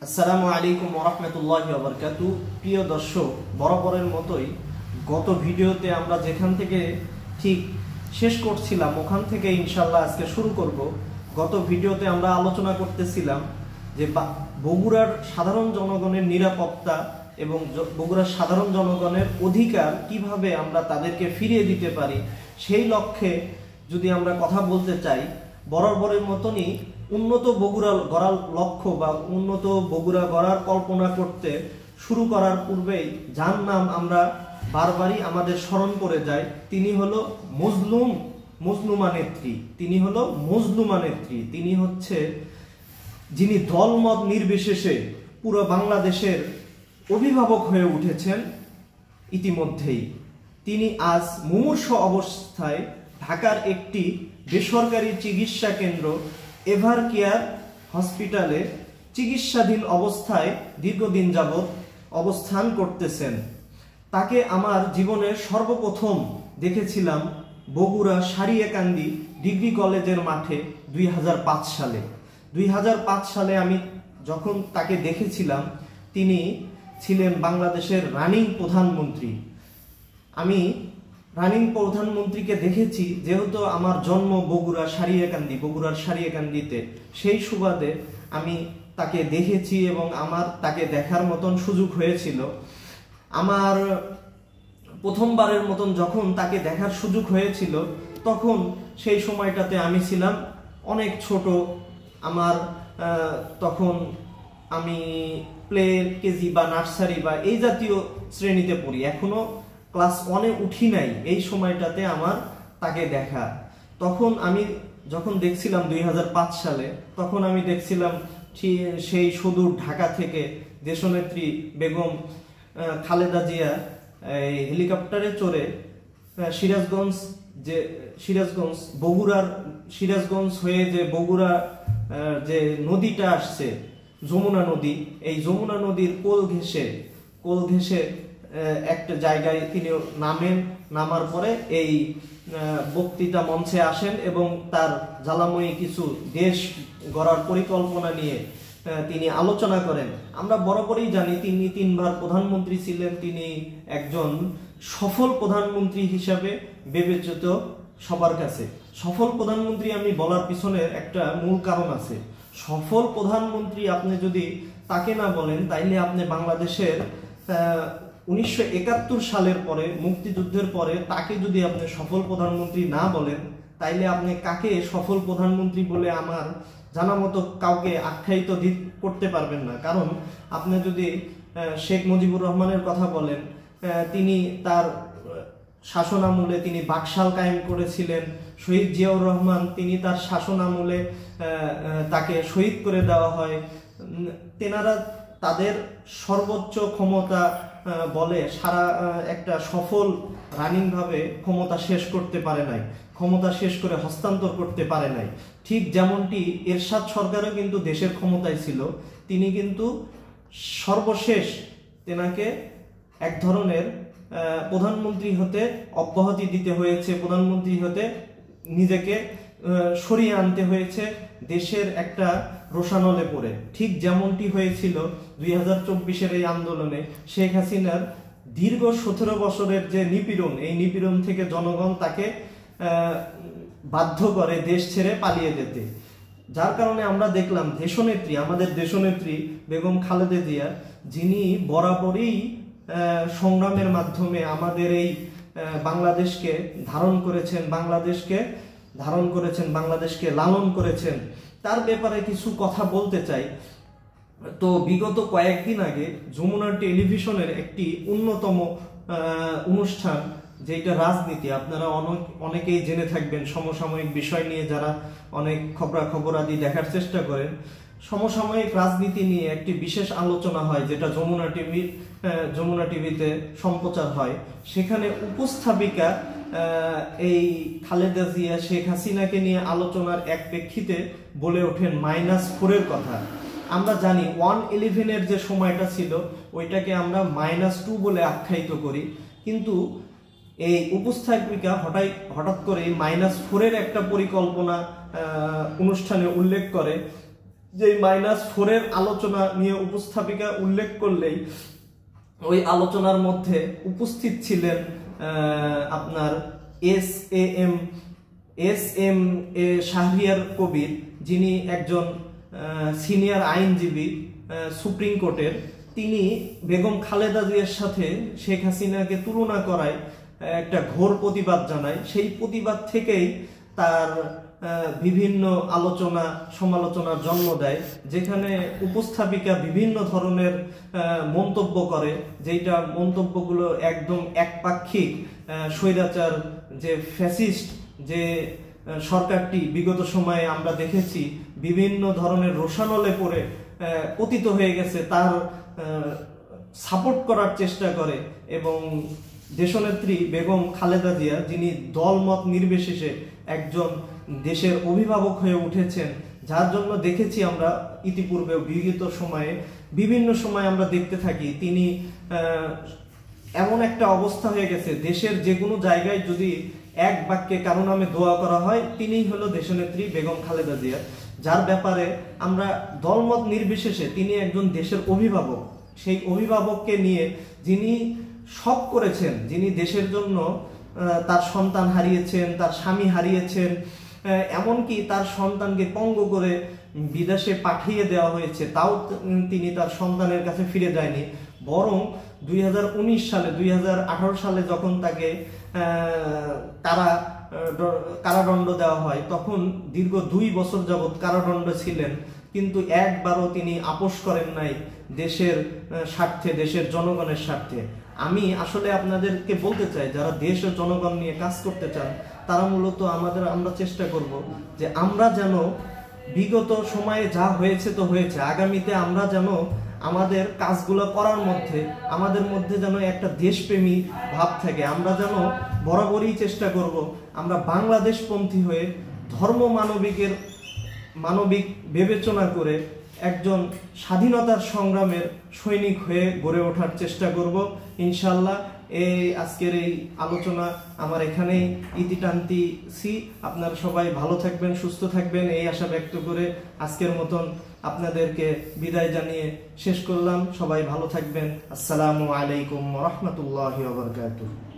আসসালামু আলাইকুম ওয়া রাহমাতুল্লাহি ওয়া বারাকাতুহু। প্রিয় দর্শক, বরাবরের মতোই গত ভিডিওতে আমরা যেখান থেকে ঠিক শেষ করছিলাম ওখান থেকে ইনশাআল্লাহ আজকে শুরু করব। গত ভিডিওতে আমরা আলোচনা করতেছিলাম যে বগুড়ার সাধারণ জনগণের নিরাপত্তা এবং বগুড়ার সাধারণ জনগণের অধিকার কিভাবে আমরা তাদেরকে ফিরিয়ে দিতে পারি, সেই লক্ষ্যে যদি আমরা কথা বলতে চাই, বরাবরের মতনই উন্নত বগুড়া গড়ার লক্ষ্য বা উন্নত বগুড়া গড়ার কল্পনা করতে শুরু করার পূর্বেই যার নাম আমরা বারবারই আমাদের স্মরণ করে যাই, তিনি হলো মজলুমা নেত্রী। তিনি হচ্ছে যিনি দলমত নির্বিশেষে পুরো বাংলাদেশের অভিভাবক হয়ে উঠেছেন ইতিমধ্যেই। তিনি আজ মুমূর্ষ অবস্থায় ঢাকার একটি বেসরকারি চিকিৎসা কেন্দ্র এভার কেয়ার হসপিটালে চিকিৎসাধীন অবস্থায় দীর্ঘদিন যাবৎ অবস্থান করতেছেন। তাকে আমার জীবনের সর্বপ্রথম দেখেছিলাম বগুড়া সারিয়াকান্দি ডিগ্রি কলেজের মাঠে 2005 সালে। 2005 সালে আমি যখন তাকে দেখেছিলাম, তিনি ছিলেন বাংলাদেশের রানিং প্রধানমন্ত্রী। আমি রানিং প্রধানমন্ত্রীকে দেখেছি যেহেতু আমার জন্ম বগুড়ার সারিয়াকান্দিতে, সেই সুবাদে আমি তাকে দেখেছি এবং আমার তাকে দেখার মতন সুযোগ হয়েছিল। আমার প্রথমবারের মতন যখন তাকে দেখার সুযোগ হয়েছিল, তখন সেই সময়টাতে আমি ছিলাম অনেক ছোট। আমার তখন আমি প্লে কেজি বা নার্সারি বা এই জাতীয় শ্রেণীতে পড়ি, এখনো ক্লাস 1-এ উঠি নাই। এই সময়টাতে আমার তাকে দেখা, তখন আমি যখন দেখছিলাম 2005 সালে, তখন আমি দেখছিলাম সেই সুদূর ঢাকা থেকে দেশনেত্রী বেগম খালেদা জিয়া হেলিকপ্টারে চড়ে সিরাজগঞ্জ হয়ে যে বগুড়া যে নদীটা আসছে যমুনা নদী, এই যমুনা নদীর কোল ঘেঁষে একটা জায়গায় তিনি নামার পরে এই বক্তৃতা মঞ্চে আসেন এবং তার জ্বালাময়ী কিছু দেশ গড়ার পরিকল্পনা নিয়ে তিনি আলোচনা করেন। আমরা বরাবরই জানি তিনি 3বার প্রধানমন্ত্রী ছিলেন। তিনি একজন সফল প্রধানমন্ত্রী হিসাবে বিবেচিত সবার কাছে। সফল প্রধানমন্ত্রী আমি বলার পিছনে একটা মূল কারণ আছে। সফল প্রধানমন্ত্রী আপনি যদি তাকে না বলেন, তাইলে আপনি বাংলাদেশের 1971 সালের পরে, মুক্তিযুদ্ধের পরে তাকে যদি আপনি সফল প্রধানমন্ত্রী না বলেন, তাইলে আপনি কাকে সফল প্রধানমন্ত্রী বলে আমার জানা মতো কাউকে আখ্যায়িত করতে পারবেন না। কারণ আপনি যদি শেখ মুজিবুর রহমানের কথা বলেন, তিনি তার শাসনামলে তিনি বাকশাল কায়েম করেছিলেন। শহীদ জিয়াউর রহমান, তিনি তার শাসনামলে তাকে শহীদ করে দেওয়া হয়। তেনারা তাদের সর্বোচ্চ ক্ষমতা বলে সারা একটা সফল রানিং ভাবে ক্ষমতা শেষ করতে পারে নাই, ক্ষমতা শেষ করে হস্তান্তর করতে পারে নাই। ঠিক যেমনটি এরশাদ সরকারও কিন্তু দেশের ক্ষমতায় ছিল, তিনি কিন্তু সর্বশেষ তেনাকে এক ধরনের প্রধানমন্ত্রী হতে অব্যাহতি দিতে হয়েছে, প্রধানমন্ত্রী হতে নিজেকে সরিয়ে আনতে হয়েছে দেশের একটা রোষানলে পড়ে। ঠিক যেমনটি হয়েছিল 2024-এর এই আন্দোলনে শেখ হাসিনার দীর্ঘ 17 বছরের যে নিপীড়ন, এই নিপীড়ন থেকে জনগণ তাকে বাধ্য করে দেশ ছেড়ে পালিয়ে যেতে। যার কারণে আমরা দেখলাম আমাদের দেশনেত্রী বেগম খালেদা জিয়া, যিনি বরাবরই সংগ্রামের মাধ্যমে আমাদের এই বাংলাদেশকে ধারণ করেছেন, লালন করেছেন, তার ব্যাপারে কিছু কথা বলতে চাই। তো বিগত কয়েকদিন আগে যমুনা টেলিভিশনের একটি অন্যতম অনুষ্ঠান, যেটা রাজনীতি, আপনারা অনেকেই জেনে থাকবেন, সমসাময়িক বিষয় নিয়ে যারা অনেক খবরাখবরাদি দেখার চেষ্টা করেন, সমসাময়িক রাজনীতি নিয়ে একটি বিশেষ আলোচনা হয়, যেটা যমুনা টিভিতে সম্প্রচার হয়। সেখানে উপস্থাপিকা এই খালেদা জিয়া শেখ হাসিনাকে নিয়ে আলোচনার এক প্রেক্ষিতে বলে ওঠেন -4-এর কথা। আমরা জানি 111-এর যে সময়টা ছিল, ওইটাকে আমরা -2 বলে আখ্যায়িত করি, কিন্তু এই উপস্থাপিকা হঠাৎ করে -4-এর একটা পরিকল্পনা অনুষ্ঠানে উল্লেখ করে যে -4 আলোচনা নিয়ে উপস্থাপিকা উল্লেখ করলেই ওই আলোচনার মধ্যে উপস্থিত ছিলেন আপনার এস এম শাহরিয়ার কবির, যিনি একজন সিনিয়র আইনজীবী সুপ্রিম কোর্টের। তিনি বেগম খালেদা জিয়ার সাথে শেখ হাসিনাকে তুলনা করায় একটা ঘোর প্রতিবাদ জানায়। সেই প্রতিবাদ থেকেই তার বিভিন্ন আলোচনা সমালোচনার জন্ম দেয়, যেখানে উপস্থাপিকা বিভিন্ন ধরনের মন্তব্য করে, যেটা মন্তব্যগুলো একদম একপাক্ষিক। স্বৈরাচার যে ফ্যাসিস্ট যে সরকারটি বিগত সময়ে আমরা দেখেছি বিভিন্ন ধরনের রোষানলে পড়ে পতিত হয়ে গেছে, তার সাপোর্ট করার চেষ্টা করে। এবং দেশনেত্রী বেগম খালেদা জিয়া, যিনি দলমত নির্বিশেষে একজন দেশের অভিভাবক হয়ে উঠেছেন, যার জন্য দেখেছি আমরা ইতিপূর্বে বিগত সময়ে বিভিন্ন সময় আমরা দেখতে থাকি তিনি এমন একটা অবস্থা হয়ে গেছে, দেশের যে কোনো জায়গায় যদি এক বাক্যে কারো নামে দোয়া করা হয়, তিনিই হলো দেশনেত্রী বেগম খালেদা জিয়া, যার ব্যাপারে আমরা দলমত নির্বিশেষে তিনি একজন দেশের অভিভাবক। সেই অভিভাবককে নিয়ে যিনি সব করেছেন, যিনি দেশের জন্য তার সন্তান হারিয়েছেন, তার স্বামী হারিয়েছেন, এমনকি তার সন্তানকে পঙ্গ করে বিদেশে পাঠিয়ে দেওয়া হয়েছে, তাও তিনি তার সন্তানের কাছে ফিরে যায়নি। বরং 2019 সালে 2018 সালে যখন তাকে কারাদণ্ড দেওয়া হয়, তখন দীর্ঘ 2 বছর যাবৎ কারাদণ্ড ছিলেন, কিন্তু একবারও তিনি আপোষ করেন নাই দেশের স্বার্থে, দেশের জনগণের স্বার্থে। আমি আসলে আপনাদেরকে বলতে চাই, যারা দেশ ও জনগণ নিয়ে কাজ করতে চান, তারা মূলত আমরা চেষ্টা করব যে আমরা যেন বিগত সময়ে যা হয়েছে তো হয়েছে, আগামীতে আমরা যেন আমাদের কাজগুলো করার মধ্যে আমাদের মধ্যে যেন একটা দেশপ্রেমী ভাব থাকে। আমরা যেন বরাবরই চেষ্টা করব আমরা বাংলাদেশপন্থী হয়ে ধর্ম মানবিক বিবেচনা করে একজন স্বাধীনতার সংগ্রামের সৈনিক হয়ে গড়ে ওঠার চেষ্টা করব ইনশাল্লাহ। আজকের এই আলোচনা আমার এখানেই ইতি টানতেছি। আপনারা সবাই ভালো থাকবেন, সুস্থ থাকবেন, এই আশা ব্যক্ত করে আজকের মতন আপনাদেরকে বিদায় জানিয়ে শেষ করলাম। সবাই ভালো থাকবেন। আসসালামু আলাইকুম ওয়া রাহমাতুল্লাহি ওয়া বারাকাতুহু।